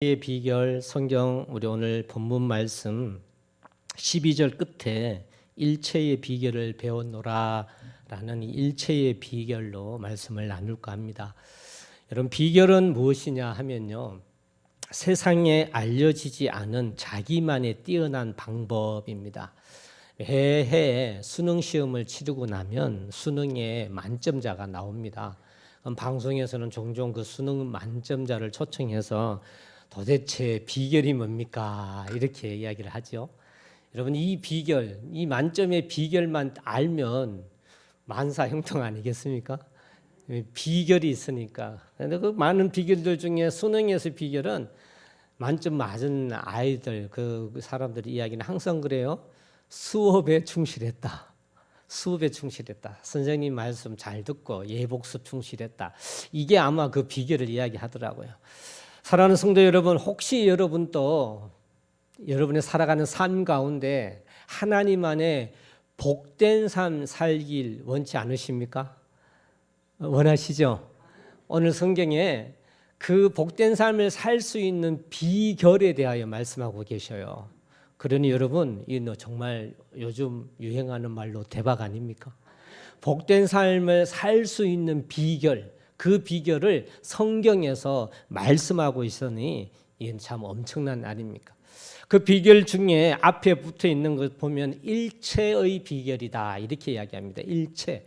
의 비결 성경 우리 오늘 본문 말씀 12절 끝에 일체의 비결을 배웠노라 라는 이 일체의 비결로 말씀을 나눌까 합니다. 여러분, 비결은 무엇이냐 하면요, 세상에 알려지지 않은 자기만의 뛰어난 방법입니다. 해에 수능 시험을 치르고 나면 수능에 만점자가 나옵니다. 방송에서는 종종 그 수능 만점자를 초청해서 도대체 비결이 뭡니까? 이렇게 이야기를 하죠. 여러분, 이 비결, 이 만점의 비결만 알면 만사형통 아니겠습니까? 비결이 있으니까. 그런데 그 많은 비결들 중에 수능에서 비결은 만점 맞은 아이들, 그 사람들의 이야기는 항상 그래요. 수업에 충실했다. 수업에 충실했다. 선생님 말씀 잘 듣고 예복습 충실했다. 이게 아마 그 비결을 이야기하더라고요. 사랑하는 성도 여러분, 혹시 여러분도 여러분의 살아가는 삶 가운데 하나님 안에 복된 삶 살길 원치 않으십니까? 원하시죠? 오늘 성경에 그 복된 삶을 살 수 있는 비결에 대하여 말씀하고 계셔요. 그러니 여러분, 이 정말 요즘 유행하는 말로 대박 아닙니까? 복된 삶을 살 수 있는 비결, 그 비결을 성경에서 말씀하고 있으니 이건 참 엄청난 아닙니까? 그 비결 중에 앞에 붙어 있는 것 보면 일체의 비결이다 이렇게 이야기합니다. 일체,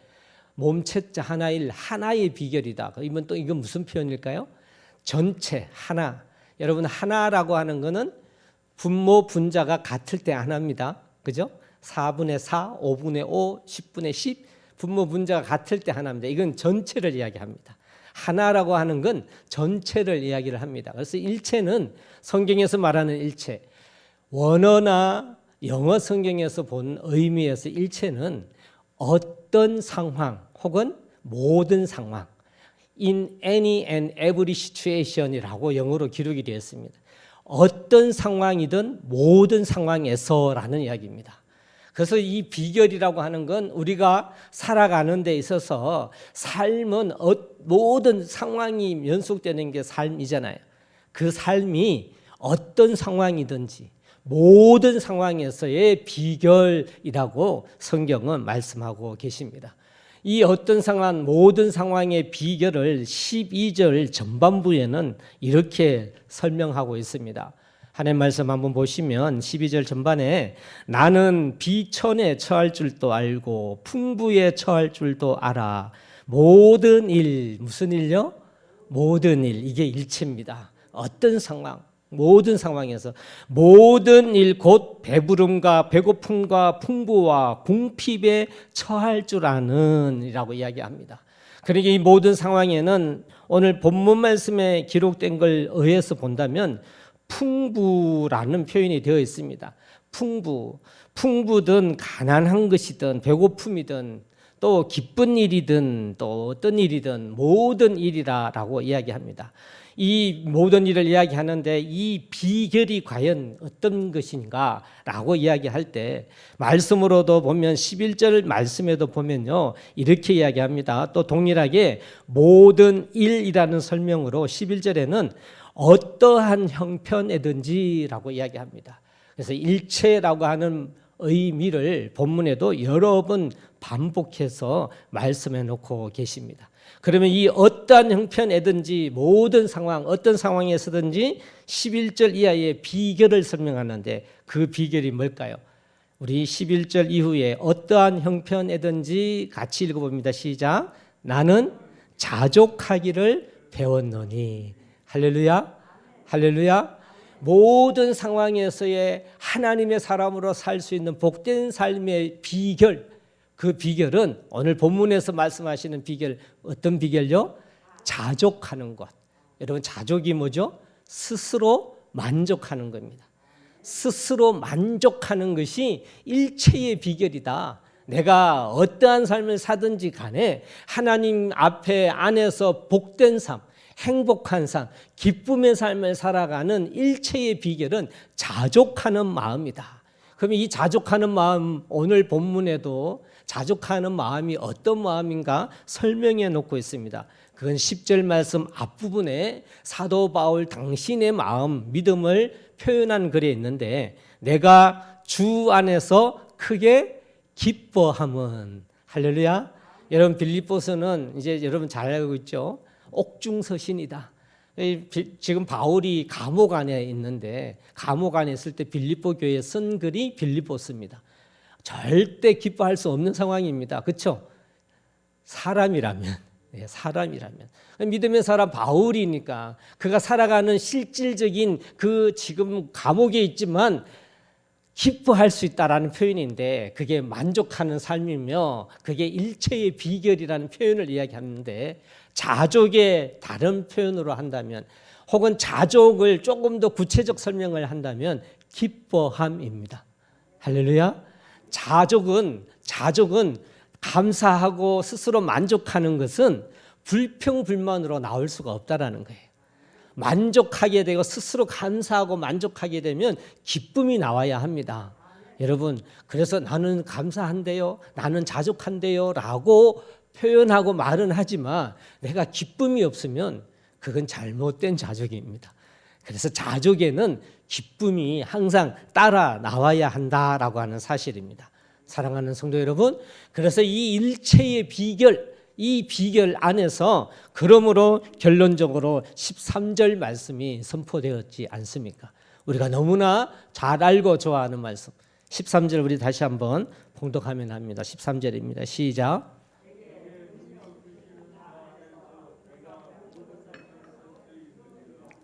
몸체자 하나일 하나의 비결이다. 이건 무슨 표현일까요? 전체, 하나. 여러분, 하나라고 하는 거는 분모 분자가 같을 때 하나입니다. 그죠? 4분의 4, 5분의 5, 10분의 10 분모 분자가 같을 때 하나입니다. 이건 전체를 이야기합니다. 하나라고 하는 건 전체를 이야기를 합니다. 그래서 일체는 성경에서 말하는 일체, 원어나 영어 성경에서 본 의미에서 일체는 어떤 상황 혹은 모든 상황, in any and every situation이라고 영어로 기록이 되어 있습니다. 어떤 상황이든 모든 상황에서라는 이야기입니다. 그래서 이 비결이라고 하는 건 우리가 살아가는 데 있어서 삶은 모든 상황이 연속되는 게 삶이잖아요. 그 삶이 어떤 상황이든지 모든 상황에서의 비결이라고 성경은 말씀하고 계십니다. 이 어떤 상황, 모든 상황의 비결을 12절 전반부에는 이렇게 설명하고 있습니다. 하나님 말씀 한번 보시면 12절 전반에 나는 비천에 처할 줄도 알고 풍부에 처할 줄도 알아. 모든 일, 무슨 일요? 모든 일, 이게 일체입니다. 어떤 상황, 모든 상황에서 모든 일 곧 배부름과 배고픔과 풍부와 궁핍에 처할 줄 아는 이라고 이야기합니다. 그러니까 이 모든 상황에는 오늘 본문 말씀에 기록된 걸 의해서 본다면 풍부라는 표현이 되어 있습니다. 풍부든 가난한 것이든 배고픔이든 또 기쁜 일이든 또 어떤 일이든 모든 일이라고 이야기합니다. 이 모든 일을 이야기하는데 이 비결이 과연 어떤 것인가라고 이야기할 때 말씀으로도 보면 11절 말씀에도 보면요 이렇게 이야기합니다. 또 동일하게 모든 일이라는 설명으로 11절에는 어떠한 형편이든지라고 이야기합니다. 그래서 일체라고 하는 의미를 본문에도 여러 번 반복해서 말씀해 놓고 계십니다. 그러면 이 어떠한 형편이든지 모든 상황, 어떤 상황에서든지 11절 이하의 비결을 설명하는데 그 비결이 뭘까요? 우리 11절 이후에 어떠한 형편이든지 같이 읽어봅니다. 시작. 나는 자족하기를 배웠노니. 할렐루야, 할렐루야. 모든 상황에서의 하나님의 사람으로 살 수 있는 복된 삶의 비결, 그 비결은 오늘 본문에서 말씀하시는 비결, 어떤 비결요? 자족하는 것. 여러분, 자족이 뭐죠? 스스로 만족하는 겁니다. 스스로 만족하는 것이 일체의 비결이다. 내가 어떠한 삶을 사든지 간에 하나님 앞에 안에서 복된 삶, 행복한 삶, 기쁨의 삶을 살아가는 일체의 비결은 자족하는 마음이다. 그러면 이 자족하는 마음, 오늘 본문에도 자족하는 마음이 어떤 마음인가 설명해 놓고 있습니다. 그건 10절 말씀 앞부분에 사도 바울 당신의 마음, 믿음을 표현한 글에 있는데 내가 주 안에서 크게 기뻐함은 할렐루야. 여러분 빌립보서는 이제 여러분 잘 알고 있죠. 옥중서신이다. 지금 바울이 감옥 안에 있는데 감옥 안에 있을 때 빌립보 교회에 쓴 글이 빌립보서입니다. 절대 기뻐할 수 없는 상황입니다. 그렇죠? 사람이라면 믿음의 사람 바울이니까 그가 살아가는 실질적인 그 지금 감옥에 있지만 기뻐할 수 있다라는 표현인데 그게 만족하는 삶이며 그게 일체의 비결이라는 표현을 이야기하는데 자족의 다른 표현으로 한다면 혹은 자족을 조금 더 구체적 설명을 한다면 기뻐함입니다. 할렐루야. 자족은 감사하고 스스로 만족하는 것은 불평불만으로 나올 수가 없다라는 거예요. 만족하게 되고 스스로 감사하고 만족하게 되면 기쁨이 나와야 합니다. 여러분, 그래서 나는 감사한데요, 나는 자족한데요 라고 표현하고 말은 하지만 내가 기쁨이 없으면 그건 잘못된 자족입니다. 그래서 자족에는 기쁨이 항상 따라 나와야 한다라고 하는 사실입니다. 사랑하는 성도 여러분, 그래서 이 일체의 비결, 이 비결 안에서 그러므로 결론적으로 13절 말씀이 선포되었지 않습니까? 우리가 너무나 잘 알고 좋아하는 말씀 13절 우리 다시 한번 봉독하면 합니다. 13절입니다. 시작.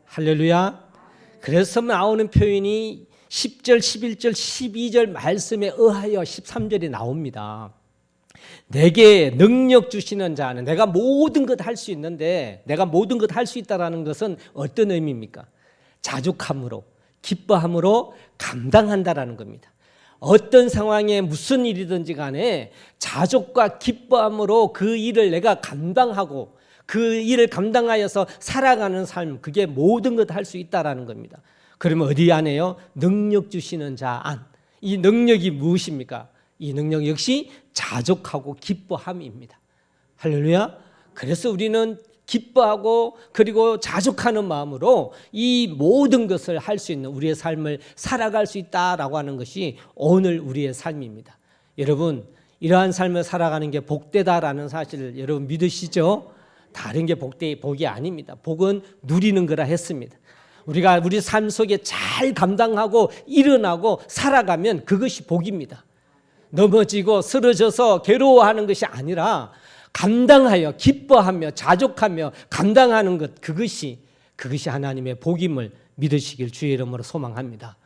할렐루야. 그래서 나오는 표현이 10절, 11절, 12절 말씀에 의하여 13절이 나옵니다. 내게 능력 주시는 자는 내가 모든 것 할 수 있는데 내가 모든 것 할 수 있다는 것은 어떤 의미입니까? 자족함으로 기뻐함으로 감당한다라는 겁니다. 어떤 상황에 무슨 일이든지 간에 자족과 기뻐함으로 그 일을 내가 감당하고 그 일을 감당하여서 살아가는 삶, 그게 모든 것 할 수 있다라는 겁니다. 그러면 어디 안에요? 능력 주시는 자 안. 이 능력이 무엇입니까? 이 능력 역시 자족하고 기뻐함입니다. 할렐루야. 그래서 우리는 기뻐하고 그리고 자족하는 마음으로 이 모든 것을 할 수 있는 우리의 삶을 살아갈 수 있다라고 하는 것이 오늘 우리의 삶입니다. 여러분, 이러한 삶을 살아가는 게 복되다라는 사실을 여러분 믿으시죠? 다른 게 복이 아닙니다. 복은 누리는 거라 했습니다. 우리가 우리 삶 속에 잘 감당하고 일어나고 살아가면 그것이 복입니다. 넘어지고 쓰러져서 괴로워하는 것이 아니라 감당하여 기뻐하며 자족하며 감당하는 것, 그것이 하나님의 복임을 믿으시길 주의 이름으로 소망합니다.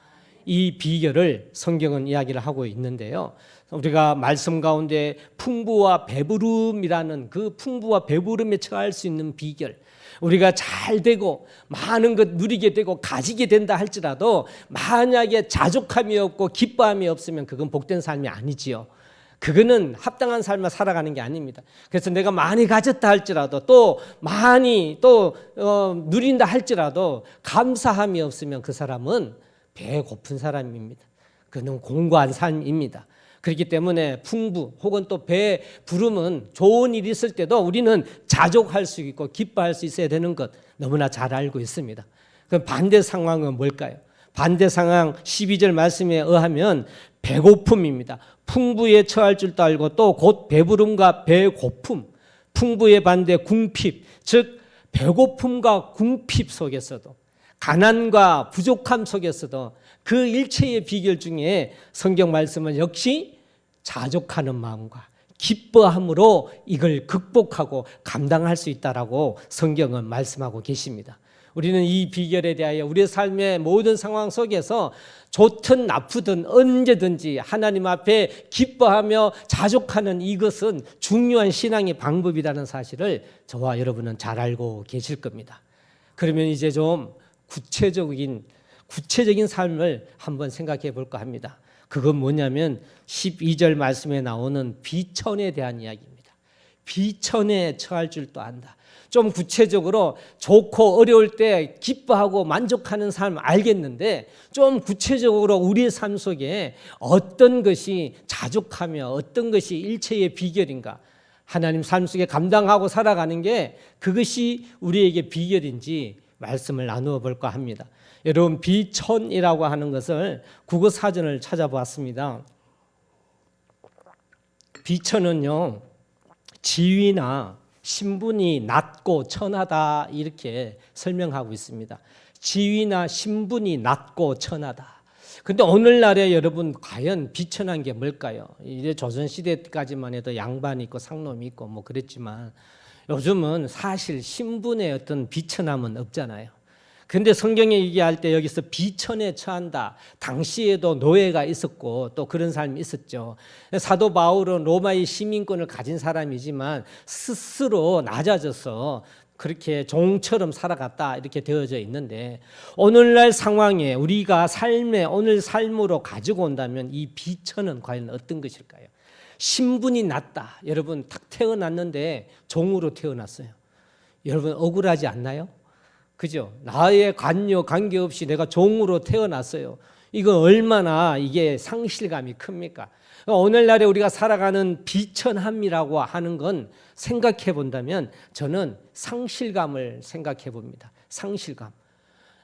이 비결을 성경은 이야기를 하고 있는데요. 우리가 말씀 가운데 풍부와 배부름이라는 그 풍부와 배부름에 처할 수 있는 비결, 우리가 잘 되고 많은 것 누리게 되고 가지게 된다 할지라도 만약에 자족함이 없고 기뻐함이 없으면 그건 복된 삶이 아니지요. 그거는 합당한 삶을 살아가는 게 아닙니다. 그래서 내가 많이 가졌다 할지라도 또 많이 누린다 할지라도 감사함이 없으면 그 사람은 배 고픈 사람입니다. 그는 공고한 삶입니다. 그렇기 때문에 풍부 혹은 또 배 부름은 좋은 일이 있을 때도 우리는 자족할 수 있고 기뻐할 수 있어야 되는 것 너무나 잘 알고 있습니다. 그럼 반대 상황은 뭘까요? 반대 상황 12절 말씀에 의하면 배고픔입니다. 풍부에 처할 줄도 알고 또 곧 배부름과 배고픔, 풍부의 반대 궁핍, 즉 배고픔과 궁핍 속에서도 가난과 부족함 속에서도 그 일체의 비결 중에 성경 말씀은 역시 자족하는 마음과 기뻐함으로 이걸 극복하고 감당할 수 있다라고 성경은 말씀하고 계십니다. 우리는 이 비결에 대하여 우리의 삶의 모든 상황 속에서 좋든 나쁘든 언제든지 하나님 앞에 기뻐하며 자족하는 이것은 중요한 신앙의 방법이라는 사실을 저와 여러분은 잘 알고 계실 겁니다. 그러면 이제 좀 구체적인 삶을 한번 생각해 볼까 합니다. 그건 뭐냐면 12절 말씀에 나오는 비천에 대한 이야기입니다. 비천에 처할 줄도 안다. 좀 구체적으로 좋고 어려울 때 기뻐하고 만족하는 삶 알겠는데 좀 구체적으로 우리의 삶 속에 어떤 것이 자족하며 어떤 것이 일체의 비결인가 하나님 삶 속에 감당하고 살아가는 게 그것이 우리에게 비결인지 말씀을 나누어 볼까 합니다. 여러분, 비천이라고 하는 것을 국어 사전을 찾아보았습니다. 비천은요, 지위나 신분이 낮고 천하다 이렇게 설명하고 있습니다. 지위나 신분이 낮고 천하다. 근데 오늘날에 여러분 과연 비천한 게 뭘까요? 이제 조선시대까지만 해도 양반이 있고 상놈이 있고 뭐 그랬지만 요즘은 사실 신분의 어떤 비천함은 없잖아요. 근데 성경에 얘기할 때 여기서 비천에 처한다. 당시에도 노예가 있었고 또 그런 삶이 있었죠. 사도 바울은 로마의 시민권을 가진 사람이지만 스스로 낮아져서 그렇게 종처럼 살아갔다 이렇게 되어져 있는데, 오늘날 상황에 우리가 삶에 오늘 삶으로 가지고 온다면 이 비천은 과연 어떤 것일까요? 신분이 낮다. 여러분 딱 태어났는데 종으로 태어났어요. 여러분 억울하지 않나요? 그죠? 나의 관여 관계없이 내가 종으로 태어났어요. 이거 얼마나 이게 상실감이 큽니까? 오늘날에 우리가 살아가는 비천함이라고 하는 건 생각해 본다면 저는 상실감을 생각해 봅니다. 상실감.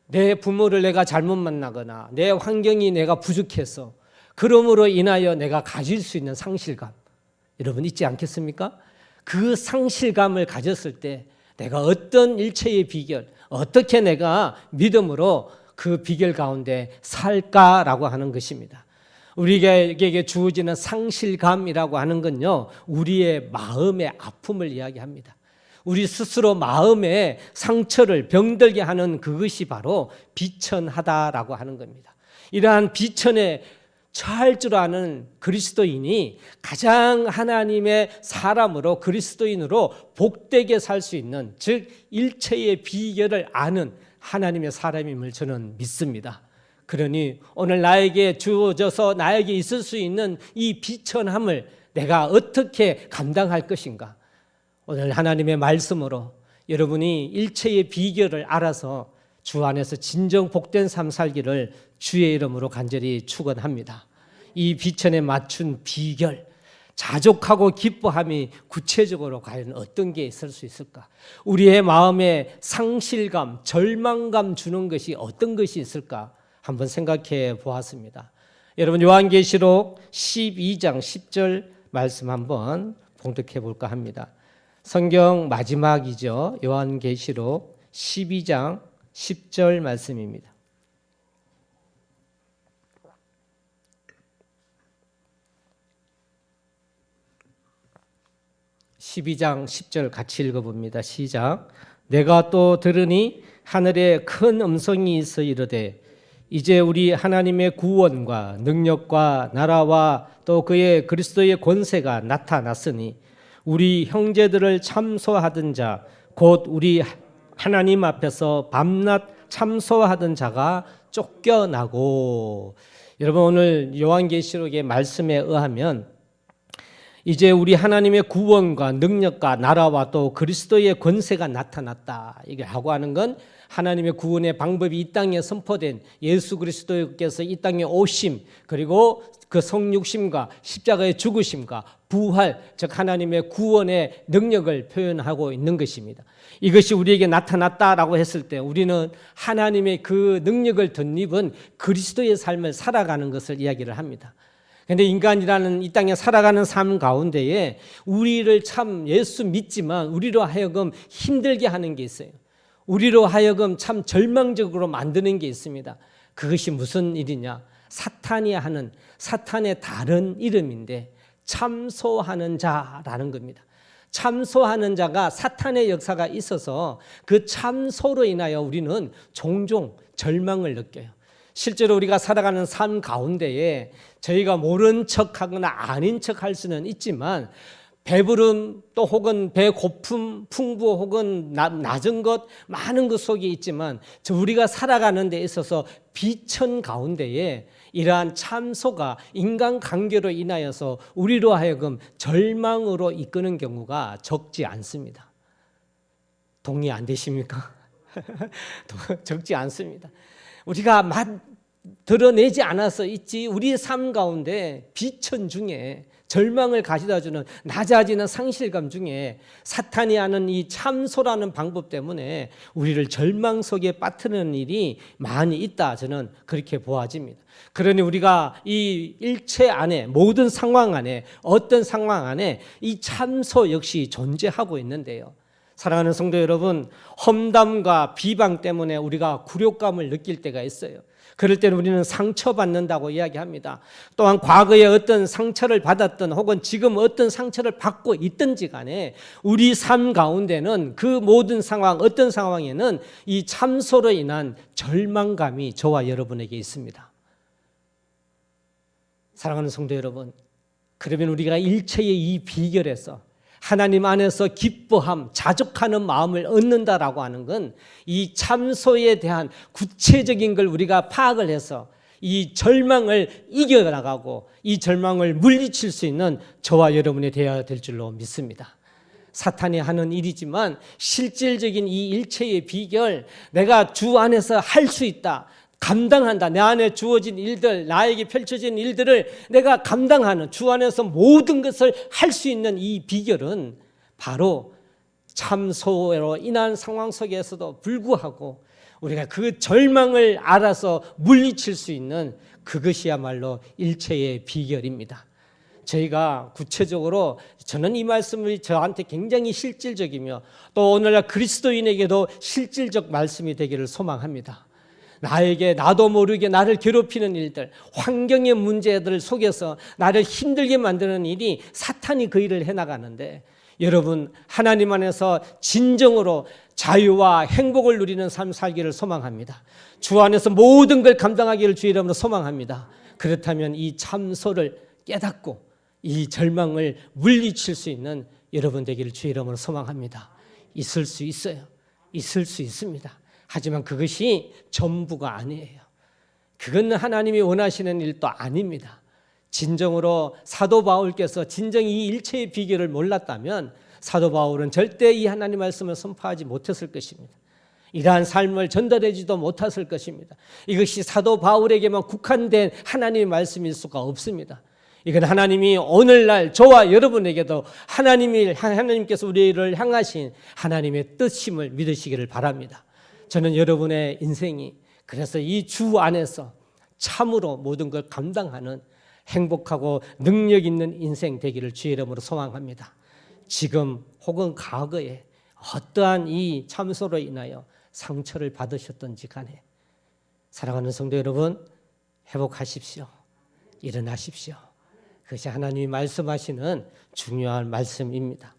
내 부모를 내가 잘못 만나거나 내 환경이 내가 부족해서 그러므로 인하여 내가 가질 수 있는 상실감. 여러분 있지 않겠습니까? 그 상실감을 가졌을 때 내가 어떤 일체의 비결, 어떻게 내가 믿음으로 그 비결 가운데 살까라고 하는 것입니다. 우리에게 주어지는 상실감이라고 하는 건요, 우리의 마음의 아픔을 이야기합니다. 우리 스스로 마음의 상처를 병들게 하는 그것이 바로 비천하다라고 하는 겁니다. 이러한 비천에 처할 줄 아는 그리스도인이 가장 하나님의 사람으로 그리스도인으로 복되게 살 수 있는, 즉 일체의 비결을 아는 하나님의 사람임을 저는 믿습니다. 그러니 오늘 나에게 주어져서 나에게 있을 수 있는 이 비천함을 내가 어떻게 감당할 것인가? 오늘 하나님의 말씀으로 여러분이 일체의 비결을 알아서 주 안에서 진정 복된 삶 살기를 주의 이름으로 간절히 축원합니다. 이 비천에 맞춘 비결, 자족하고 기뻐함이 구체적으로 과연 어떤 게 있을 수 있을까? 우리의 마음에 상실감, 절망감 주는 것이 어떤 것이 있을까? 한번 생각해 보았습니다. 여러분 요한계시록 12장 10절 말씀 한번 봉독해 볼까 합니다. 성경 마지막이죠. 요한계시록 12장 10절 말씀입니다. (12장 10절) 같이 읽어봅니다. 시작. 내가 또 들으니 하늘에 큰 음성이 있어 이르되 이제 우리 하나님의 구원과 능력과 나라와 또 그의 그리스도의 권세가 나타났으니 우리 형제들을 참소하던 자 곧 우리 하나님 앞에서 밤낮 참소하던 자가 쫓겨나고. 여러분 오늘 요한계시록의 말씀에 의하면 이제 우리 하나님의 구원과 능력과 나라와 또 그리스도의 권세가 나타났다. 이게 하고 하는 건 하나님의 구원의 방법이 이 땅에 선포된 예수 그리스도께서 이 땅에 오심, 그리고 그 성육심과 십자가의 죽으심과 부활, 즉 하나님의 구원의 능력을 표현하고 있는 것입니다. 이것이 우리에게 나타났다라고 했을 때 우리는 하나님의 그 능력을 덧입은 그리스도의 삶을 살아가는 것을 이야기를 합니다. 그런데 인간이라는 이 땅에 살아가는 삶 가운데에 우리를 참 예수 믿지만 우리로 하여금 힘들게 하는 게 있어요. 우리로 하여금 참 절망적으로 만드는 게 있습니다. 그것이 무슨 일이냐? 사탄이 하는, 사탄의 다른 이름인데 참소하는 자라는 겁니다. 참소하는 자가 사탄의 역사가 있어서 그 참소로 인하여 우리는 종종 절망을 느껴요. 실제로 우리가 살아가는 삶 가운데에 저희가 모른 척하거나 아닌 척할 수는 있지만 배부름 또 혹은 배고픔, 풍부 혹은 낮은 것, 많은 것 속에 있지만 우리가 살아가는 데 있어서 비천 가운데에 이러한 참소가 인간관계로 인하여서 우리로 하여금 절망으로 이끄는 경우가 적지 않습니다. 동의 안 되십니까? 적지 않습니다. 우리가 드러내지 않아서 있지 우리의 삶 가운데 비천 중에 절망을 가져다주는 낮아지는 상실감 중에 사탄이 하는 이 참소라는 방법 때문에 우리를 절망 속에 빠뜨리는 일이 많이 있다. 저는 그렇게 보아집니다. 그러니 우리가 이 일체 안에, 모든 상황 안에, 어떤 상황 안에 이 참소 역시 존재하고 있는데요. 사랑하는 성도 여러분, 험담과 비방 때문에 우리가 굴욕감을 느낄 때가 있어요. 그럴 때는 우리는 상처받는다고 이야기합니다. 또한 과거에 어떤 상처를 받았던 혹은 지금 어떤 상처를 받고 있든지 간에 우리 삶 가운데는 그 모든 상황, 어떤 상황에는 이 참소로 인한 절망감이 저와 여러분에게 있습니다. 사랑하는 성도 여러분, 그러면 우리가 일체의 이 비결에서 하나님 안에서 기뻐함, 자족하는 마음을 얻는다라고 하는 건 이 참소에 대한 구체적인 걸 우리가 파악을 해서 이 절망을 이겨나가고 이 절망을 물리칠 수 있는 저와 여러분이 되어야 될 줄로 믿습니다. 사탄이 하는 일이지만 실질적인 이 일체의 비결, 내가 주 안에서 할 수 있다, 감당한다. 내 안에 주어진 일들, 나에게 펼쳐진 일들을 내가 감당하는, 주 안에서 모든 것을 할 수 있는 이 비결은 바로 참소로 인한 상황 속에서도 불구하고 우리가 그 절망을 알아서 물리칠 수 있는 그것이야말로 일체의 비결입니다. 저희가 구체적으로 저는 이 말씀이 저한테 굉장히 실질적이며 또 오늘날 그리스도인에게도 실질적 말씀이 되기를 소망합니다. 나에게 나도 모르게 나를 괴롭히는 일들, 환경의 문제들 속에서 나를 힘들게 만드는 일이 사탄이 그 일을 해나가는데 여러분 하나님 안에서 진정으로 자유와 행복을 누리는 삶 살기를 소망합니다. 주 안에서 모든 걸 감당하기를 주의 이름으로 소망합니다. 그렇다면 이 참소를 깨닫고 이 절망을 물리칠 수 있는 여러분 되기를 주의 이름으로 소망합니다. 있을 수 있어요. 있을 수 있습니다. 하지만 그것이 전부가 아니에요. 그건 하나님이 원하시는 일도 아닙니다. 진정으로 사도 바울께서 진정 이 일체의 비결을 몰랐다면 사도 바울은 절대 이 하나님 말씀을 선포하지 못했을 것입니다. 이러한 삶을 전달하지도 못했을 것입니다. 이것이 사도 바울에게만 국한된 하나님의 말씀일 수가 없습니다. 이건 하나님이 오늘날 저와 여러분에게도 하나님께서 우리를 향하신 하나님의 뜻임을 믿으시기를 바랍니다. 저는 여러분의 인생이 그래서 이 주 안에서 참으로 모든 걸 감당하는 행복하고 능력 있는 인생 되기를 주의 이름으로 소망합니다. 지금 혹은 과거에 어떠한 이 참소로 인하여 상처를 받으셨던지 간에 사랑하는 성도 여러분, 회복하십시오. 일어나십시오. 그것이 하나님이 말씀하시는 중요한 말씀입니다.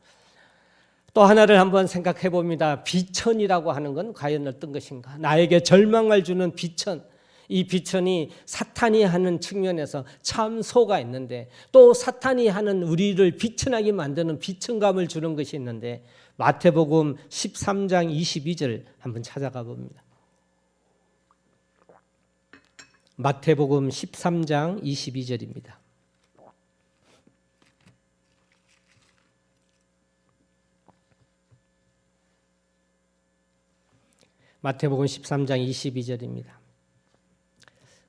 또 하나를 한번 생각해 봅니다. 비천이라고 하는 건 과연 어떤 것인가? 나에게 절망을 주는 비천. 이 비천이 사탄이 하는 측면에서 참소가 있는데 또 사탄이 하는 우리를 비천하게 만드는 비천감을 주는 것이 있는데 마태복음 13장 22절 한번 찾아가 봅니다. 마태복음 13장 22절입니다. 마태복음 13장 22절입니다.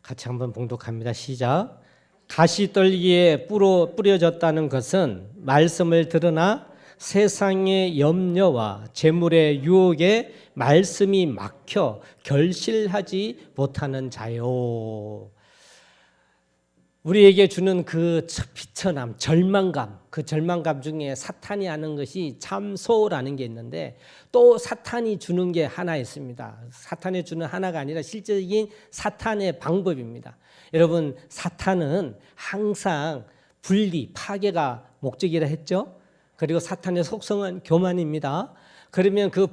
같이 한번 봉독합니다. 시작. 가시떨기에 뿌려졌다는 것은 말씀을 들으나 세상의 염려와 재물의 유혹에 말씀이 막혀 결실하지 못하는 자요. 우리에게 주는 그 비천함, 절망감, 그 절망감 중에 사탄이 하는 것이 참소라는 게 있는데 또 사탄이 주는 게 하나 있습니다. 사탄이 주는 하나가 아니라 실질적인 사탄의 방법입니다. 여러분, 사탄은 항상 분리, 파괴가 목적이라 했죠. 그리고 사탄의 속성은 교만입니다. 그러면 그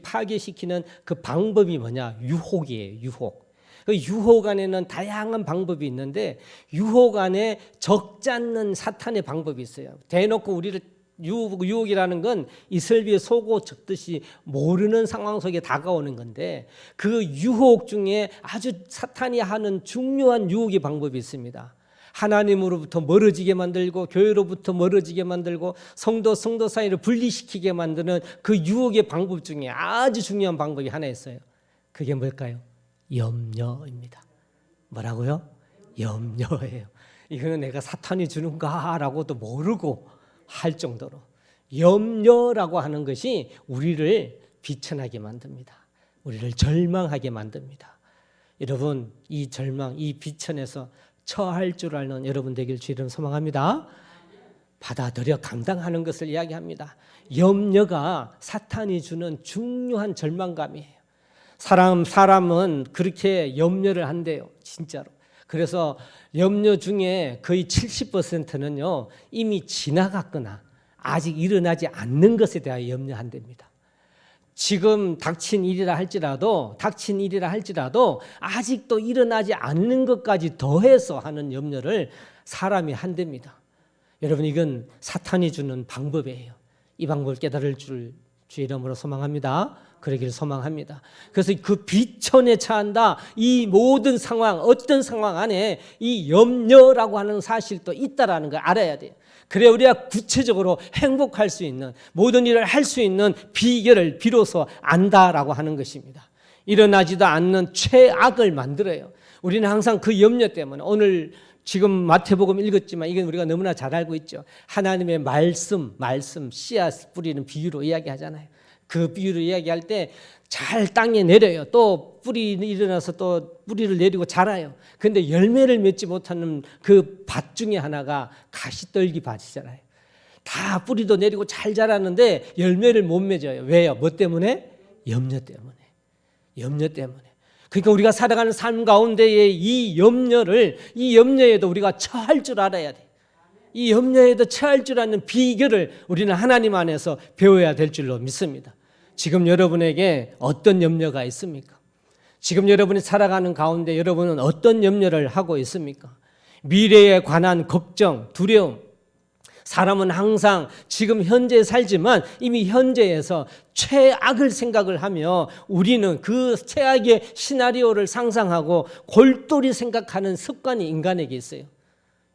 파괴시키는 그 방법이 뭐냐? 유혹이에요, 유혹. 그 유혹 안에는 다양한 방법이 있는데 유혹 안에 적지 않는 사탄의 방법이 있어요. 대놓고 우리를 유혹이라는 건 이슬비에 속어 적듯이 모르는 상황 속에 다가오는 건데 그 유혹 중에 아주 사탄이 하는 중요한 유혹의 방법이 있습니다. 하나님으로부터 멀어지게 만들고 교회로부터 멀어지게 만들고 성도 사이를 분리시키게 만드는 그 유혹의 방법 중에 아주 중요한 방법이 하나 있어요. 그게 뭘까요? 염려입니다. 뭐라고요? 염려예요. 이거는 내가 사탄이 주는가라고도 모르고 할 정도로 염려라고 하는 것이 우리를 비천하게 만듭니다. 우리를 절망하게 만듭니다. 여러분, 이 절망, 이 비천에서 처할 줄 아는 여러분 되길 주 이름 소망합니다. 받아들여 감당하는 것을 이야기합니다. 염려가 사탄이 주는 중요한 절망감이에요. 사람은 그렇게 염려를 한대요. 진짜로. 그래서 염려 중에 거의 70%는요 이미 지나갔거나 아직 일어나지 않는 것에 대하여 염려한답니다. 지금 닥친 일이라 할지라도 아직도 일어나지 않는 것까지 더해서 하는 염려를 사람이 한답니다. 여러분, 이건 사탄이 주는 방법이에요. 이 방법을 깨달을 줄 주 이름으로 소망합니다. 그러기를 소망합니다. 그래서 그 비천에 처한다. 이 모든 상황, 어떤 상황 안에 이 염려라고 하는 사실도 있다라는 걸 알아야 돼요. 그래야 우리가 구체적으로 행복할 수 있는, 모든 일을 할 수 있는 비결을 비로소 안다라고 하는 것입니다. 일어나지도 않는 최악을 만들어요. 우리는 항상 그 염려 때문에, 오늘 지금 마태복음 읽었지만 이건 우리가 너무나 잘 알고 있죠. 하나님의 말씀 씨앗 뿌리는 비유로 이야기하잖아요. 그 비유로 이야기할 때 잘 땅에 내려요. 또 뿌리 일어나서 또 뿌리를 내리고 자라요. 그런데 열매를 맺지 못하는 그 밭 중에 하나가 가시떨기 밭이잖아요. 다 뿌리도 내리고 잘 자라는데 열매를 못 맺어요. 왜요? 뭐 때문에? 염려 때문에. 그러니까 우리가 살아가는 삶 가운데에 이 염려에도 우리가 처할 줄 알아야 돼. 이 염려에도 처할 줄 아는 비결을 우리는 하나님 안에서 배워야 될 줄로 믿습니다. 지금 여러분에게 어떤 염려가 있습니까? 지금 여러분이 살아가는 가운데 여러분은 어떤 염려를 하고 있습니까? 미래에 관한 걱정, 두려움. 사람은 항상 지금 현재 살지만 이미 현재에서 최악을 생각을 하며 우리는 그 최악의 시나리오를 상상하고 골똘히 생각하는 습관이 인간에게 있어요.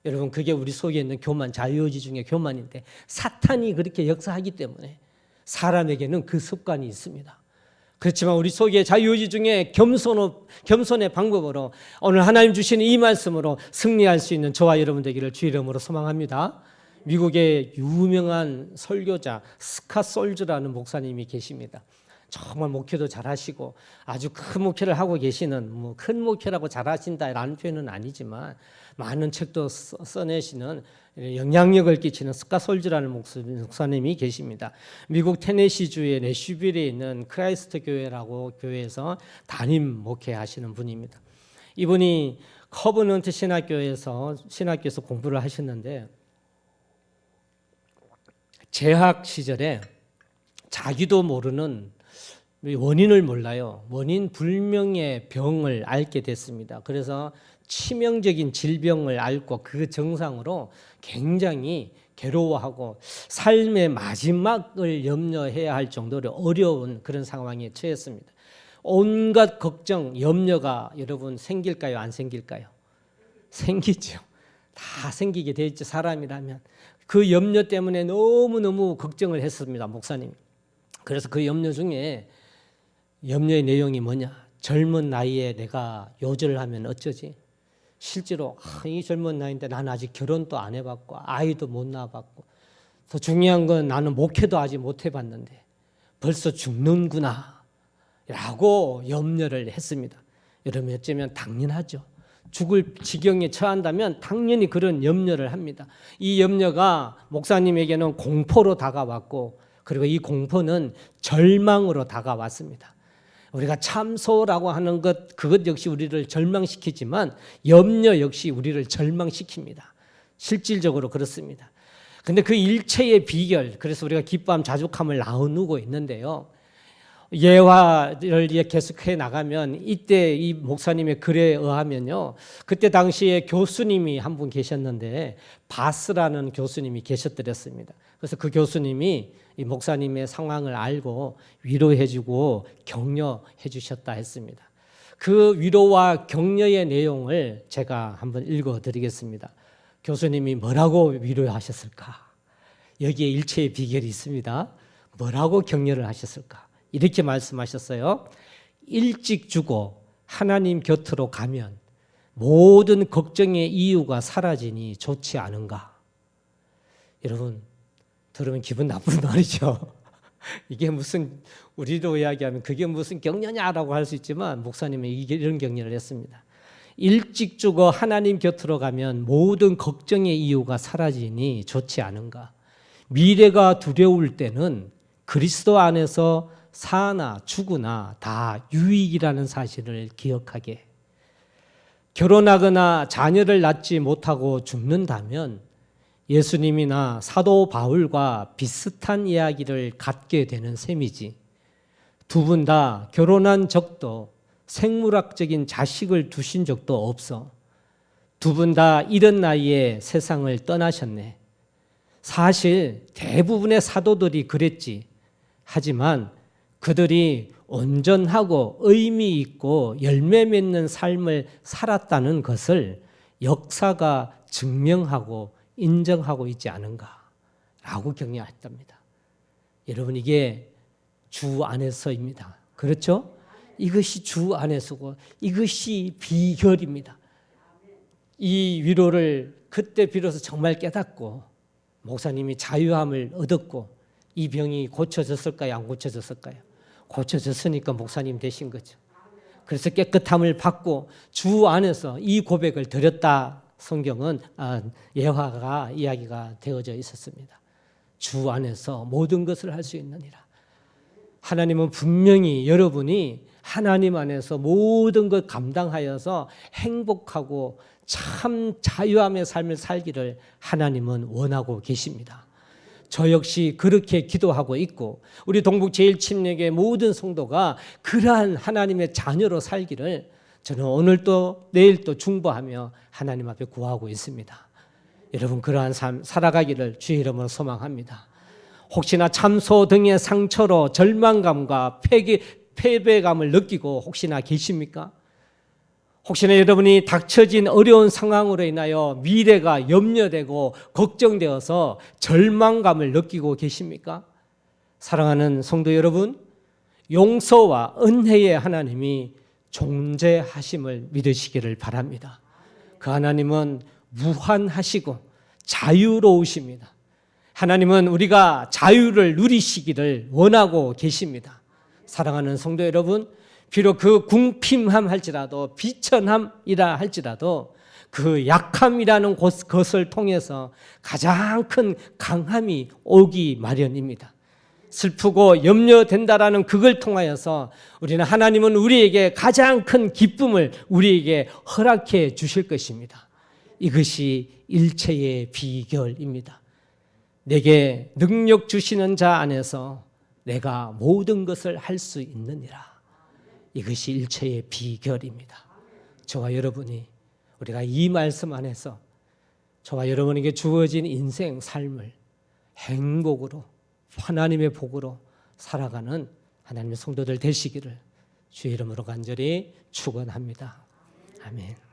여러분, 그게 우리 속에 있는 교만, 자유의지 중에 교만인데 사탄이 그렇게 역사하기 때문에 사람에게는 그 습관이 있습니다. 그렇지만 우리 속에 자유의지 중에 겸손의 방법으로 오늘 하나님 주시는 이 말씀으로 승리할 수 있는 저와 여러분 되기를 주 이름으로 소망합니다. 미국의 유명한 설교자 스캇 솔즈라는 목사님이 계십니다. 정말 목회도 잘하시고 아주 큰 목회를 하고 계시는, 큰 목회라고 잘하신다라는 표현은 아니지만 많은 책도 써내시는 영향력을 끼치는 스캇 솔즈라는 목사님이 계십니다. 미국 테네시주의 내슈빌에 있는 크라이스트 교회라고 교회에서 담임 목회하시는 분입니다. 이분이 커버넌트 신학교에서 공부를 하셨는데 재학 시절에 자기도 모르는 원인을 몰라요. 원인 불명의 병을 앓게 됐습니다. 그래서 치명적인 질병을 앓고 그 증상으로 굉장히 괴로워하고 삶의 마지막을 염려해야 할 정도로 어려운 그런 상황에 처했습니다. 온갖 걱정, 염려가 여러분 생길까요? 안 생길까요? 생기죠. 다 생기게 돼 있죠. 사람이라면. 그 염려 때문에 너무너무 걱정을 했습니다. 목사님. 그래서 그 염려 중에 염려의 내용이 뭐냐? 젊은 나이에 내가 요절을 하면 어쩌지? 실제로 이 젊은 나이인데 나는 아직 결혼도 안 해봤고 아이도 못 낳아봤고 더 중요한 건 나는 목회도 아직 못 해봤는데 벌써 죽는구나 라고 염려를 했습니다. 여러분, 어쩌면 당연하죠. 죽을 지경에 처한다면 당연히 그런 염려를 합니다. 이 염려가 목사님에게는 공포로 다가왔고 그리고 이 공포는 절망으로 다가왔습니다. 우리가 참소라고 하는 그것 역시 우리를 절망시키지만 염려 역시 우리를 절망시킵니다. 실질적으로 그렇습니다. 근데 그 일체의 비결, 그래서 우리가 기뻐함, 자족함을 나누고 있는데요. 예화를 계속해 나가면 이때 이 목사님의 글에 의하면요. 그때 당시에 교수님이 한 분 계셨는데 바스라는 교수님이 계셨더랬습니다. 그래서 그 교수님이 이 목사님의 상황을 알고 위로해 주고 격려해 주셨다 했습니다. 그 위로와 격려의 내용을 제가 한번 읽어 드리겠습니다. 교수님이 뭐라고 위로하셨을까? 여기에 일체의 비결이 있습니다. 뭐라고 격려를 하셨을까? 이렇게 말씀하셨어요. 일찍 죽어 하나님 곁으로 가면 모든 걱정의 이유가 사라지니 좋지 않은가? 여러분, 들으면 기분 나쁜 말이죠. 이게 무슨, 우리로 이야기하면 그게 무슨 격려냐라고 할 수 있지만 목사님은 이런 격려를 했습니다. 일찍 죽어 하나님 곁으로 가면 모든 걱정의 이유가 사라지니 좋지 않은가? 미래가 두려울 때는 그리스도 안에서 사나 죽으나 다 유익이라는 사실을 기억하게. 결혼하거나 자녀를 낳지 못하고 죽는다면 예수님이나 사도 바울과 비슷한 이야기를 갖게 되는 셈이지. 두 분 다 결혼한 적도 생물학적인 자식을 두신 적도 없어. 두 분 다 이른 나이에 세상을 떠나셨네. 사실 대부분의 사도들이 그랬지. 하지만 그들이 온전하고 의미 있고 열매 맺는 삶을 살았다는 것을 역사가 증명하고 인정하고 있지 않은가라고 격려했답니다. 여러분, 이게 주 안에서입니다. 그렇죠? 이것이 주 안에서고 이것이 비결입니다. 이 위로를 그때 비로소 정말 깨닫고 목사님이 자유함을 얻었고 이 병이 고쳐졌을까요? 안 고쳐졌을까요? 고쳐졌으니까 목사님 되신 거죠. 그래서 깨끗함을 받고 주 안에서 이 고백을 드렸다. 성경은 예화가 이야기가 되어져 있었습니다. 주 안에서 모든 것을 할 수 있느니라. 하나님은 분명히 여러분이 하나님 안에서 모든 것 감당하여서 행복하고 참 자유함의 삶을 살기를 하나님은 원하고 계십니다. 저 역시 그렇게 기도하고 있고 우리 동북제일침례교회 모든 성도가 그러한 하나님의 자녀로 살기를 저는 오늘 또 내일 또 중보하며 하나님 앞에 구하고 있습니다. 여러분, 그러한 삶 살아가기를 주의 이름으로 소망합니다. 혹시나 참소 등의 상처로 절망감과 패배감을 느끼고 혹시나 계십니까? 혹시나 여러분이 닥쳐진 어려운 상황으로 인하여 미래가 염려되고 걱정되어서 절망감을 느끼고 계십니까? 사랑하는 성도 여러분, 용서와 은혜의 하나님이 존재하심을 믿으시기를 바랍니다. 그 하나님은 무한하시고 자유로우십니다. 하나님은 우리가 자유를 누리시기를 원하고 계십니다. 사랑하는 성도 여러분, 비록 그 궁핍함 할지라도 비천함이라 할지라도 그 약함이라는 것을 통해서 가장 큰 강함이 오기 마련입니다. 슬프고 염려된다라는 그걸 통하여서 우리는 하나님은 우리에게 가장 큰 기쁨을 우리에게 허락해 주실 것입니다. 이것이 일체의 비결입니다. 내게 능력 주시는 자 안에서 내가 모든 것을 할 수 있느니라. 이것이 일체의 비결입니다. 저와 여러분이 우리가 이 말씀 안에서 저와 여러분에게 주어진 인생 삶을 행복으로 하나님의 복으로 살아가는 하나님의 성도들 되시기를 주의 이름으로 간절히 축원합니다. 아멘.